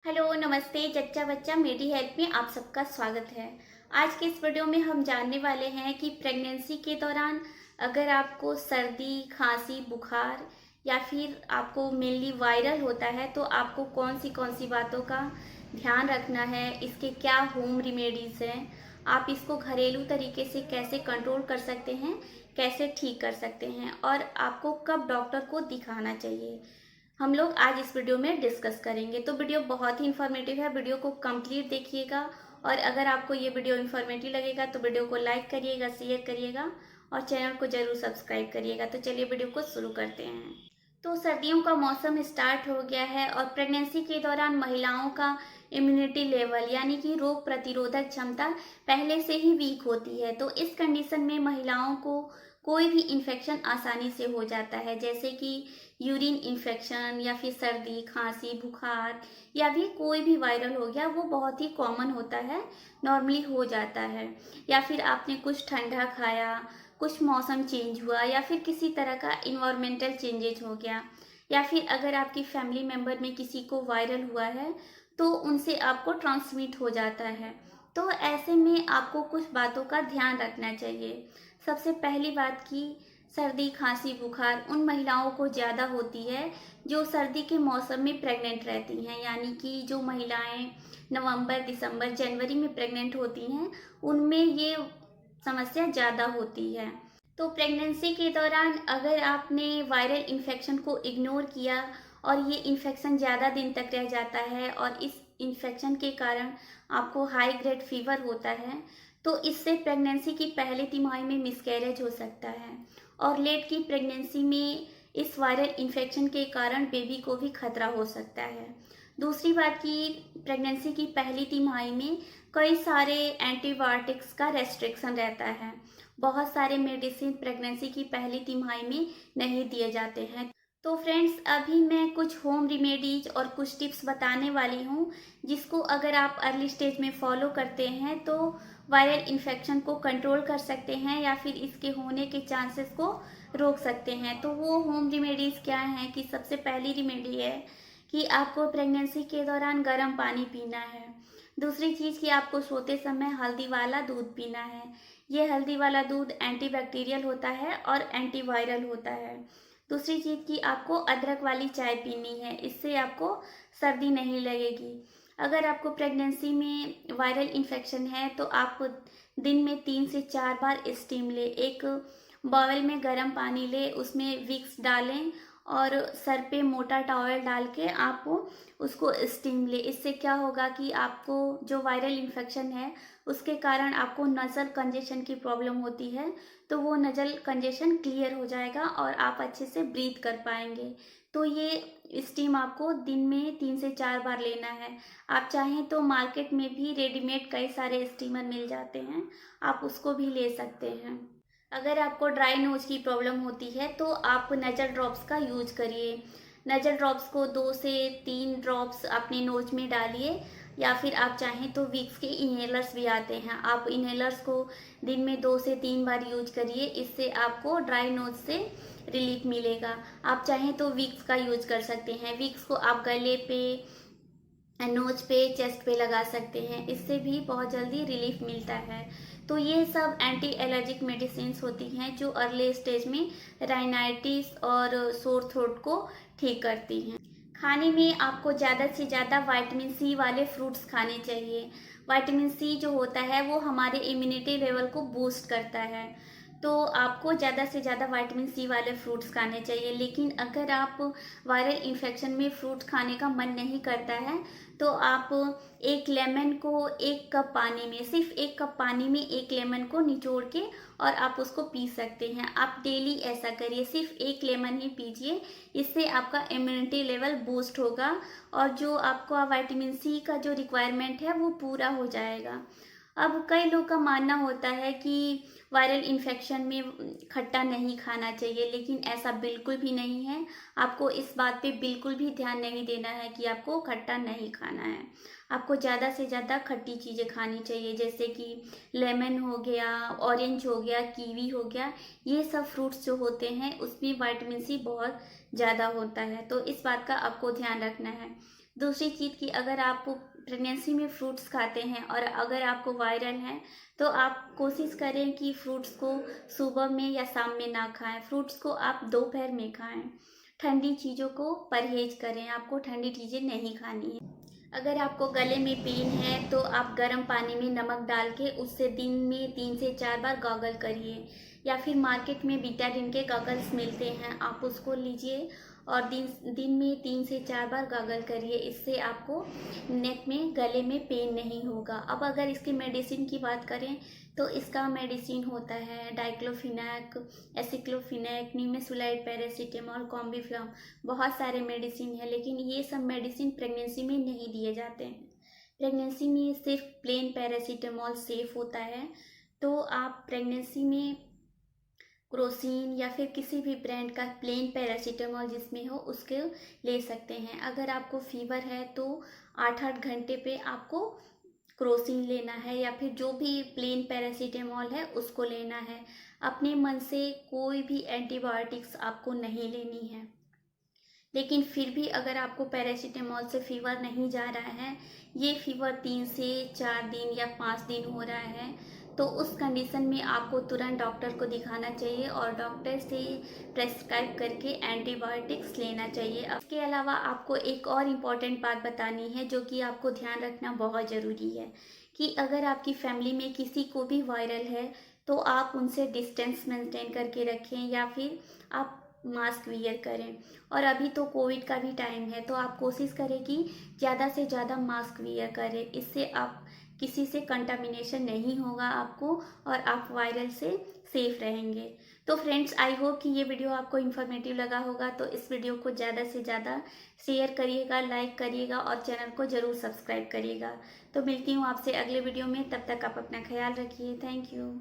Hello नमस्ते जच्चा बच्चा मेरी हेल्प में आप सबका स्वागत है। आज के इस वीडियो में हम जानने वाले हैं कि प्रेगनेंसी के दौरान अगर आपको सर्दी खांसी बुखार या फिर आपको मेनली वायरल होता है तो आपको कौन सी बातों का ध्यान रखना है, इसके क्या होम रेमेडीज़ हैं, आप इसको घरेलू तरीके से कैसे कंट्रोल कर सकते हैं, कैसे ठीक कर सकते हैं और आपको कब डॉक्टर को दिखाना चाहिए, हम लोग आज इस वीडियो में डिस्कस करेंगे। तो वीडियो बहुत ही इन्फॉर्मेटिव है, वीडियो को कंप्लीट देखिएगा और अगर आपको ये वीडियो इन्फॉर्मेटिव लगेगा तो वीडियो को लाइक करिएगा, शेयर करिएगा और चैनल को जरूर सब्सक्राइब करिएगा। तो चलिए वीडियो को शुरू करते हैं। तो सर्दियों का मौसम स्टार्ट हो गया है और प्रेगनेंसी के दौरान महिलाओं का इम्यूनिटी लेवल यानी कि रोग प्रतिरोधक क्षमता पहले से ही वीक होती है। तो इस कंडीशन में महिलाओं को कोई भी इन्फेक्शन आसानी से हो जाता है, जैसे कि यूरिन इन्फेक्शन या फिर सर्दी खांसी बुखार या भी कोई भी वायरल हो गया, वो बहुत ही कॉमन होता है, नॉर्मली हो जाता है। या फिर आपने कुछ ठंडा खाया, कुछ मौसम चेंज हुआ या फिर किसी तरह का इन्वायरमेंटल चेंजेज हो गया या फिर अगर आपकी फैमिली मेम्बर में किसी को वायरल हुआ है तो उनसे आपको ट्रांसमिट हो जाता है। तो ऐसे में आपको कुछ बातों का ध्यान रखना चाहिए। सबसे पहली बात की सर्दी खांसी बुखार उन महिलाओं को ज़्यादा होती है जो सर्दी के मौसम में प्रेग्नेंट रहती हैं, यानी कि जो महिलाएं नवंबर दिसंबर जनवरी में प्रेग्नेंट होती हैं उनमें ये समस्या ज़्यादा होती है। तो प्रेगनेंसी के दौरान अगर आपने वायरल इन्फेक्शन को इग्नोर किया और ये इन्फेक्शन ज़्यादा दिन तक रह जाता है और इस इन्फेक्शन के कारण आपको हाई ग्रेड फीवर होता है तो इससे प्रेगनेंसी की पहली तिमाही में मिसकैरेज हो सकता है और लेट की प्रेगनेंसी में इस वायरल इन्फेक्शन के कारण बेबी को भी खतरा हो सकता है। दूसरी बात की प्रेगनेंसी की पहली तिमाही में कई सारे एंटीबायोटिक्स का रेस्ट्रिक्शन रहता है, बहुत सारे मेडिसिन प्रेगनेंसी की पहली तिमाही में नहीं दिए जाते हैं। तो फ्रेंड्स अभी मैं कुछ होम रेमेडीज और कुछ टिप्स बताने वाली हूँ जिसको अगर आप अर्ली स्टेज में फॉलो करते हैं तो वायरल इन्फेक्शन को कंट्रोल कर सकते हैं या फिर इसके होने के चांसेस को रोक सकते हैं। तो वो होम रेमेडीज़ क्या हैं कि सबसे पहली रेमेडी है कि आपको प्रेगनेंसी के दौरान गर्म पानी पीना है। दूसरी चीज़ कि आपको सोते समय हल्दी वाला दूध पीना है। ये हल्दी वाला दूध एंटीबैक्टीरियल होता है और एंटीवायरल होता है। दूसरी चीज़ कि आपको अदरक वाली चाय पीनी है, इससे आपको सर्दी नहीं लगेगी। अगर आपको प्रेगनेंसी में वायरल इन्फेक्शन है तो आप दिन में 3 से 4 बार स्टीम लें। एक बाउल में गर्म पानी लें, उसमें विक्स डालें और सर पे मोटा टॉवल डाल के आप उसको स्टीम लें। इससे क्या होगा कि आपको जो वायरल इन्फेक्शन है उसके कारण आपको नज़ल कंजेशन की प्रॉब्लम होती है तो वो नज़ल कंजेशन क्लियर हो जाएगा और आप अच्छे से ब्रीथ कर पाएंगे। तो ये स्टीम आपको दिन में 3 से 4 बार लेना है। आप चाहें तो मार्केट में भी रेडीमेड कई सारे स्टीमर मिल जाते हैं, आप उसको भी ले सकते हैं। अगर आपको ड्राई नोज की प्रॉब्लम होती है तो आप नज़ल ड्रॉप्स का यूज करिए। नज़ल ड्रॉप्स को 2 से 3 ड्रॉप्स अपने नोज में डालिए या फिर आप चाहें तो विक्स के इन्हेलर्स भी आते हैं, आप इन्हेलर्स को दिन में 2 से 3 बार यूज करिए, इससे आपको ड्राई नोज से रिलीफ मिलेगा। आप चाहें तो विक्स का यूज कर सकते हैं, विक्स को आप गले पे नोज पे चेस्ट पे लगा सकते हैं, इससे भी बहुत जल्दी रिलीफ मिलता है। तो ये सब एंटी एलर्जिक मेडिसिन होती हैं जो अर्ली स्टेज में राइनाइटिस और सोर थ्रोट को ठीक करती हैं। खाने में आपको ज़्यादा से ज़्यादा विटामिन सी वाले फ्रूट्स खाने चाहिए। विटामिन सी जो होता है वो हमारे इम्यूनिटी लेवल को बूस्ट करता है, तो आपको ज़्यादा से ज़्यादा विटामिन सी वाले फ्रूट्स खाने चाहिए। लेकिन अगर आप वायरल इन्फेक्शन में फ्रूट खाने का मन नहीं करता है तो आप एक लेमन को 1 कप पानी में, सिर्फ 1 कप पानी में एक लेमन को निचोड़ के और आप उसको पी सकते हैं। आप डेली ऐसा करिए, सिर्फ एक लेमन ही पीजिए, इससे आपका इम्यूनिटी लेवल बूस्ट होगा और जो आपका विटामिन सी का जो रिक्वायरमेंट है वो पूरा हो जाएगा। अब कई लोग का मानना होता है कि वायरल इन्फेक्शन में खट्टा नहीं खाना चाहिए, लेकिन ऐसा बिल्कुल भी नहीं है। आपको इस बात पे बिल्कुल भी ध्यान नहीं देना है कि आपको खट्टा नहीं खाना है। आपको ज़्यादा से ज़्यादा खट्टी चीज़ें खानी चाहिए, जैसे कि लेमन हो गया, ऑरेंज हो गया, कीवी हो गया। ये सब फ्रूट्स जो होते हैं उसमें विटामिन सी बहुत ज़्यादा होता है, तो इस बात का आपको ध्यान रखना है। दूसरी चीज़ कि अगर आप प्रेगनेंसी में फ्रूट्स खाते हैं और अगर आपको वायरल है तो आप कोशिश करें कि फ्रूट्स को सुबह में या शाम में ना खाएं। फ्रूट्स को आप दोपहर में खाएं। ठंडी चीज़ों को परहेज करें, आपको ठंडी चीज़ें नहीं खानी है। अगर आपको गले में पेन है तो आप गर्म पानी में नमक डाल के उससे दिन में 3 से 4 बार गार्गल करिए, या फिर मार्केट में बीटाडिन के गॉगल्स मिलते हैं, आप उसको लीजिए और दिन दिन में 3 से 4 बार गार्गल करिए। इससे आपको नेक में गले में पेन नहीं होगा। अब अगर इसकी मेडिसिन की बात करें तो इसका मेडिसिन होता है डाइक्लोफिनैक, एसिक्लोफिनैक, निमेसुलाइड, पैरासीटामोल, कॉम्बिफ्लॉम। बहुत सारे मेडिसिन है, लेकिन ये सब मेडिसिन प्रेगनेंसी में नहीं दिए जाते हैं। प्रेगनेंसी में सिर्फ प्लेन पैरासीटामोल सेफ होता है। तो आप प्रेगनेंसी में क्रोसिन या फिर किसी भी ब्रांड का प्लेन पैरासीटामोल जिसमें हो उसके ले सकते हैं। अगर आपको फीवर है तो 8-8 घंटे पे आपको क्रोसिन लेना है या फिर जो भी प्लेन पैरासीटामोल है उसको लेना है। अपने मन से कोई भी एंटीबायोटिक्स आपको नहीं लेनी है। लेकिन फिर भी अगर आपको पैरासीटामोल से फीवर नहीं जा रहा है, ये फीवर 3 से 4 दिन या 5 दिन हो रहा है, तो उस कंडीशन में आपको तुरंत डॉक्टर को दिखाना चाहिए और डॉक्टर से प्रेस्क्राइब करके एंटीबायोटिक्स लेना चाहिए। इसके अलावा आपको एक और इम्पॉर्टेंट बात बतानी है जो कि आपको ध्यान रखना बहुत ज़रूरी है कि अगर आपकी फैमिली में किसी को भी वायरल है तो आप उनसे डिस्टेंस मेंटेन करके रखें या फिर आप मास्क वियर करें। और अभी तो कोविड का भी टाइम है, तो आप कोशिश करें कि ज़्यादा से ज़्यादा मास्क वियर करें। इससे आप किसी से कंटामिनेशन नहीं होगा आपको और आप वायरल से सेफ रहेंगे। तो फ्रेंड्स, आई होप कि ये वीडियो आपको इन्फॉर्मेटिव लगा होगा। तो इस वीडियो को ज़्यादा से ज़्यादा शेयर करिएगा, लाइक करिएगा और चैनल को ज़रूर सब्सक्राइब करिएगा। तो मिलती हूँ आपसे अगले वीडियो में, तब तक आप अपना ख्याल रखिए। Thank you.